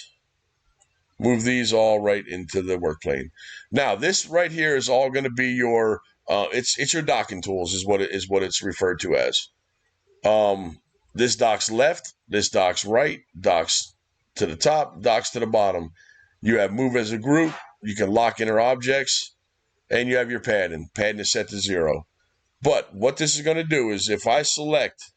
Move these all right into the work plane. Now, this right here is all going to be your, it's your docking tools is what it's referred to as. This docks left, this docks right, docks to the top, docks to the bottom. You have move as a group. You can lock inner objects, and you have your padding. Padding is set to 0. But what this is going to do is if I select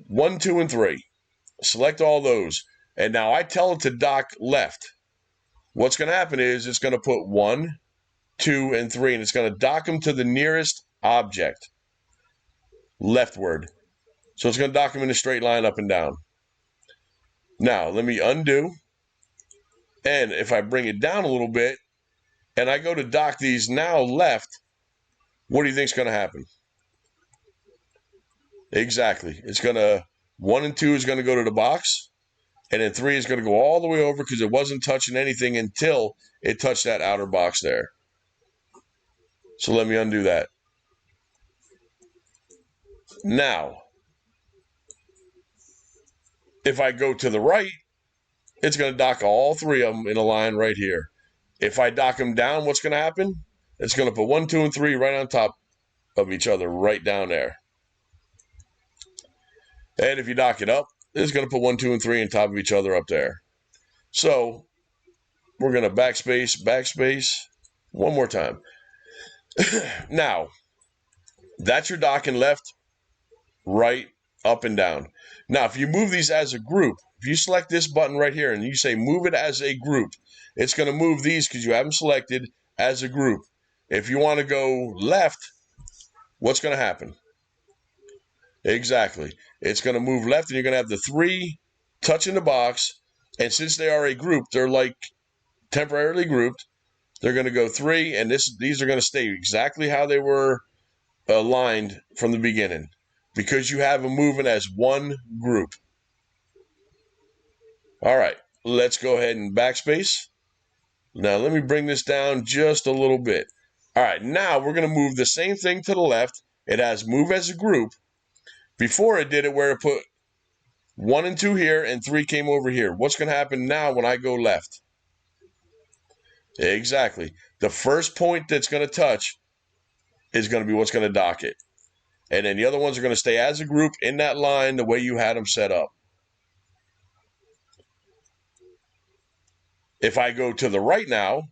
one, 2, and 3, select all those, and now I tell it to dock left. What's going to happen is it's going to put 1, 2, and 3, and it's going to dock them to the nearest object, leftward. So it's going to dock them in a straight line up and down. Now, let me undo. And if I bring it down a little bit, and I go to dock these now left, what do you think is going to happen? Exactly. It's going to, 1 and 2 is going to go to the box, and then 3 is going to go all the way over because it wasn't touching anything until it touched that outer box there. So let me undo that. Now, if I go to the right, it's going to dock all 3 of them in a line right here. If I dock them down, what's going to happen? It's going to put 1, 2, and 3 right on top of each other, right down there. And if you dock it up, it's going to put 1, 2, and 3 on top of each other up there. So we're going to backspace, one more time. Now, that's your docking left, right, up, and down. Now, if you move these as a group, if you select this button right here and you say move it as a group, it's going to move these because you have them selected as a group. If you want to go left, what's going to happen? Exactly. It's going to move left, and you're going to have the 3 touching the box. And since they are a group, they're like temporarily grouped. They're going to go 3, and these are going to stay exactly how they were aligned from the beginning because you have them moving as one group. All right, let's go ahead and backspace. Now, let me bring this down just a little bit. All right, now we're going to move the same thing to the left. It has move as a group. Before it did it where it put 1 and 2 here and 3 came over here. What's going to happen now when I go left? Exactly. The first point that's going to touch is going to be what's going to dock it. And then the other ones are going to stay as a group in that line the way you had them set up. If I go to the right now,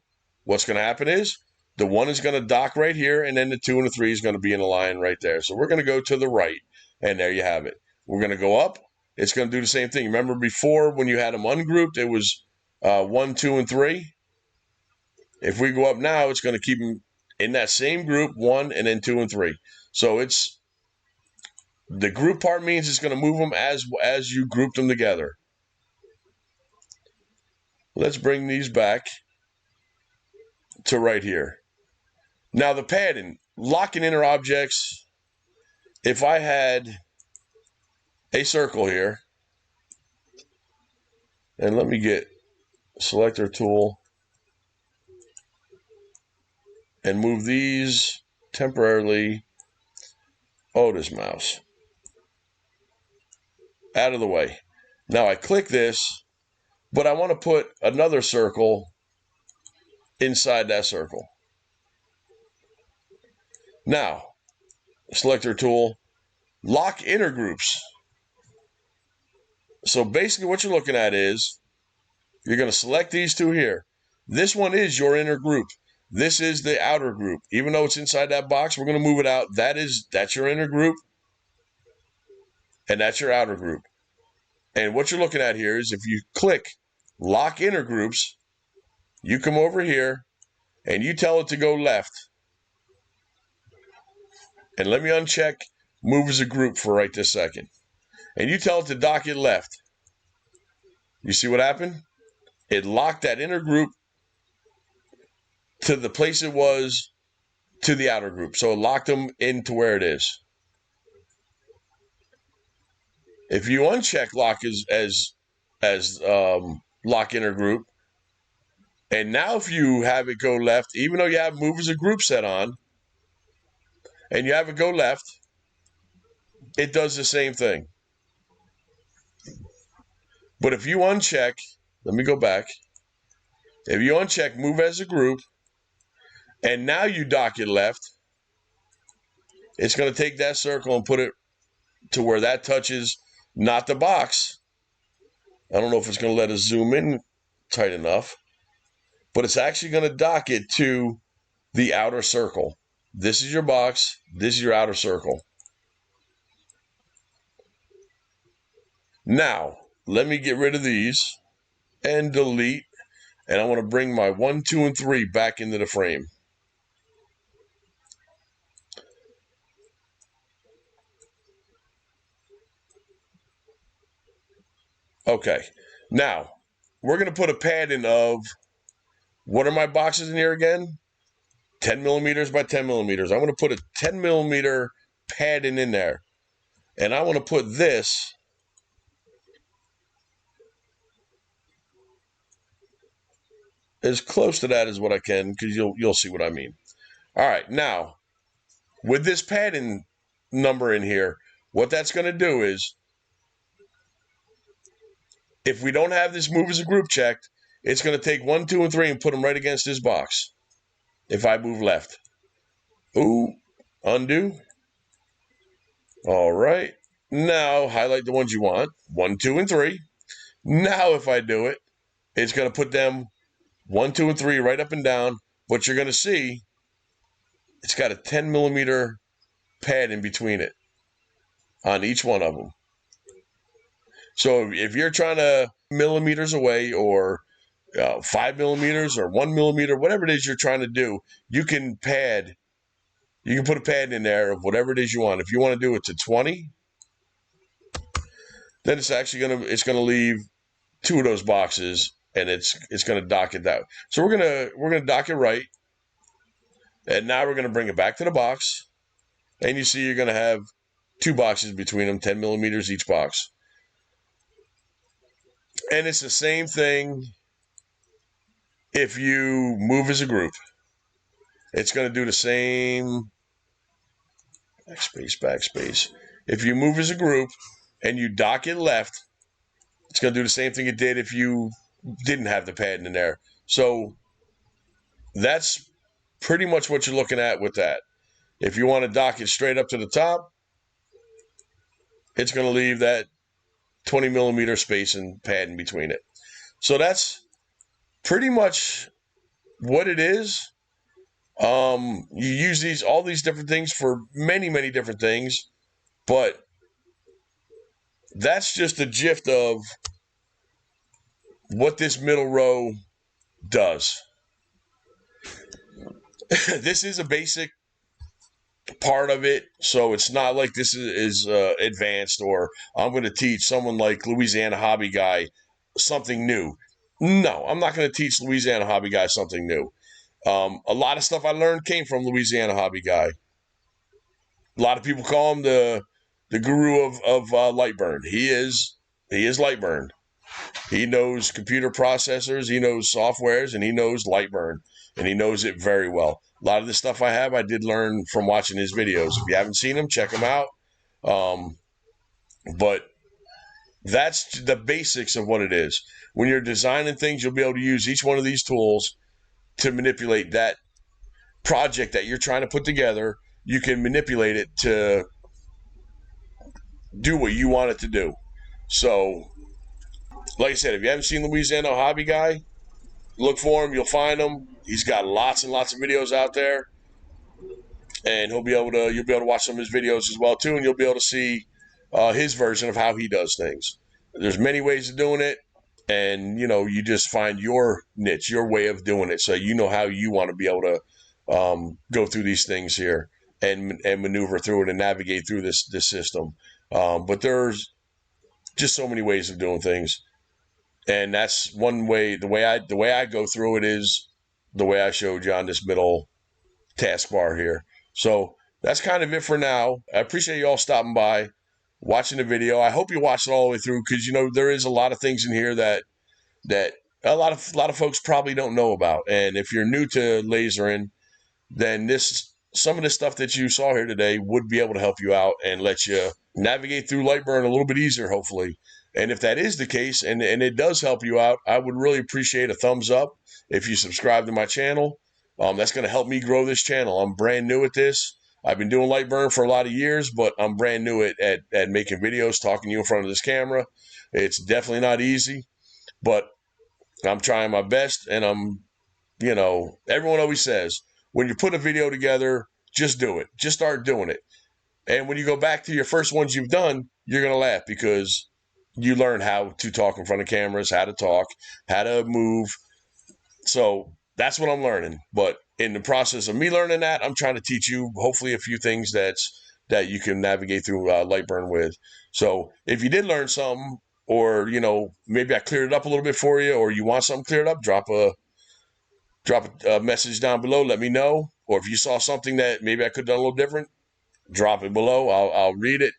what's going to happen is the 1 is going to dock right here, and then the 2 and the 3 is going to be in a line right there. So we're going to go to the right, and there you have it. We're going to go up. It's going to do the same thing. Remember before when you had them ungrouped, it was 1, 2, and 3. If we go up now, it's going to keep them in that same group, 1 and then 2 and 3. So it's the group part means it's going to move them as you group them together. Let's bring these back to right here. Now the padding, locking inner objects. If I had a circle here, and let me get selector tool, and move these temporarily, this mouse, out of the way. Now I click this, but I want to put another circle inside that circle. Now, selector tool, lock inner groups. So basically what you're looking at is, you're going to select these two here. This one is your inner group. This is the outer group. Even though it's inside that box, we're going to move it out. That's your inner group, and that's your outer group. And what you're looking at here is, if you click lock inner groups, you come over here and you tell it to go left. And let me uncheck move as a group for right this second. And you tell it to dock it left. You see what happened? It locked that inner group to the place it was to the outer group. So it locked them into where it is. If you uncheck lock as lock inner group, and now if you have it go left, even though you have move as a group set on, and you have it go left, it does the same thing. But if you uncheck, let me go back. If you uncheck move as a group, and now you dock it left, it's going to take that circle and put it to where that touches not the box. I don't know if it's going to let us zoom in tight enough, but it's actually going to dock it to the outer circle. This is your box. This is your outer circle. Now, let me get rid of these and delete. And I want to bring my 1, 2, and 3 back into the frame. Okay, now we're going to put a padding of, what are my boxes in here again? 10 millimeters by 10 millimeters. I'm going to put a 10 millimeter padding in there. And I want to put this as close to that as what I can, because you'll see what I mean. All right, now with this padding number in here, what that's going to do is, if we don't have this move as a group checked, it's going to take 1, 2, and 3 and put them right against this box. If I move left. Ooh, undo. All right. Now highlight the ones you want. 1, 2, and 3. Now if I do it, it's going to put them 1, 2, and 3 right up and down. But you're going to see it's got a 10 millimeter pad in between it on each one of them. So if you're trying to millimeters away, or 5 millimeters or 1 millimeter, whatever it is you're trying to do, you can pad. You can put a pad in there of whatever it is you want. If you want to do it to 20, then it's actually gonna leave 2 of those boxes, and it's gonna dock it that. So we're gonna dock it right, and now we're gonna bring it back to the box, and you see you're gonna have 2 boxes between them, 10 millimeters each box. And it's the same thing if you move as a group. It's going to do the same, backspace. If you move as a group and you dock it left, it's going to do the same thing it did if you didn't have the padding in there. So that's pretty much what you're looking at with that. If you want to dock it straight up to the top, it's going to leave that 20 millimeter space and padding between it. So that's pretty much what it is. You use all these different things for many, many different things, but that's just the gist of what this middle row does. This is a basic part of it, so it's not like this is advanced, or I'm going to teach someone like Louisiana Hobby Guy something new. No, I'm not going to teach Louisiana Hobby Guy something new. A lot of stuff I learned came from Louisiana Hobby Guy. A lot of people call him the guru of lightburn. He is lightburn. He knows computer processors, he knows softwares, and he knows lightburn, and he knows it very well. A lot of the stuff I have, I did learn from watching his videos. If you haven't seen them, check them out. But that's the basics of what it is. When you're designing things, you'll be able to use each one of these tools to manipulate that project that you're trying to put together. You can manipulate it to do what you want it to do. So, like I said, if you haven't seen Louisiana Hobby Guy, look for him. You'll find him. He's got lots and lots of videos out there, and you'll be able to watch some of his videos as well too, and you'll be able to see his version of how he does things. There's many ways of doing it, and you just find your niche, your way of doing it, so you know how you want to be able to go through these things here and maneuver through it and navigate through this system. But there's just so many ways of doing things, and that's one way. The way I go through it is the way I showed you on this middle taskbar here. So that's kind of it for now. I appreciate you all stopping by, watching the video. I hope you watched it all the way through, because there is a lot of things in here that a lot of folks probably don't know about. And if you're new to lasering, then some of the stuff that you saw here today would be able to help you out and let you navigate through lightburn a little bit easier, hopefully. And if that is the case, and it does help you out, I would really appreciate a thumbs up if you subscribe to my channel. That's going to help me grow this channel. I'm brand new at this. I've been doing lightburn for a lot of years, but I'm brand new at making videos, talking to you in front of this camera. It's definitely not easy, but I'm trying my best, and everyone always says, when you put a video together, just do it. Just start doing it. And when you go back to your first ones you've done, you're going to laugh, because you learn how to talk in front of cameras, how to talk, how to move. So that's what I'm learning. But in the process of me learning that, I'm trying to teach you hopefully a few things that you can navigate through lightburn with. So if you did learn something, or maybe I cleared it up a little bit for you, or you want something cleared up, drop a message down below. Let me know. Or if you saw something that maybe I could have done a little different, drop it below. I'll read it.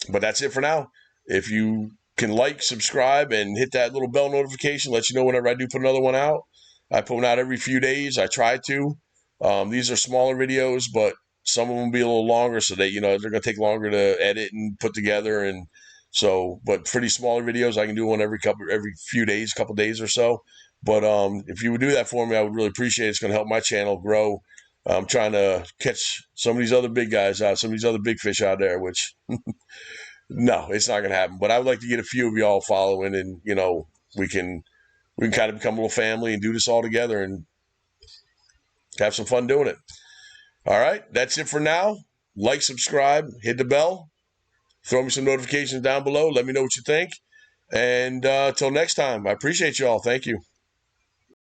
But that's it for now. If you can subscribe, and hit that little bell notification, let you know whenever I do put another one out. I put one out every few days. I try to. These are smaller videos, but some of them will be a little longer, so that they're going to take longer to edit and put together. And so, but for these smaller videos, I can do one every few days, couple days or so. But if you would do that for me, I would really appreciate it. It's going to help my channel grow. I'm trying to catch some of these other big guys out, some of these other big fish out there, which no, it's not going to happen. But I would like to get a few of y'all following, and we can kind of become a little family and do this all together and have some fun doing it. All right, that's it for now. Like, subscribe, hit the bell, throw me some notifications down below. Let me know what you think. And till next time, I appreciate y'all. Thank you.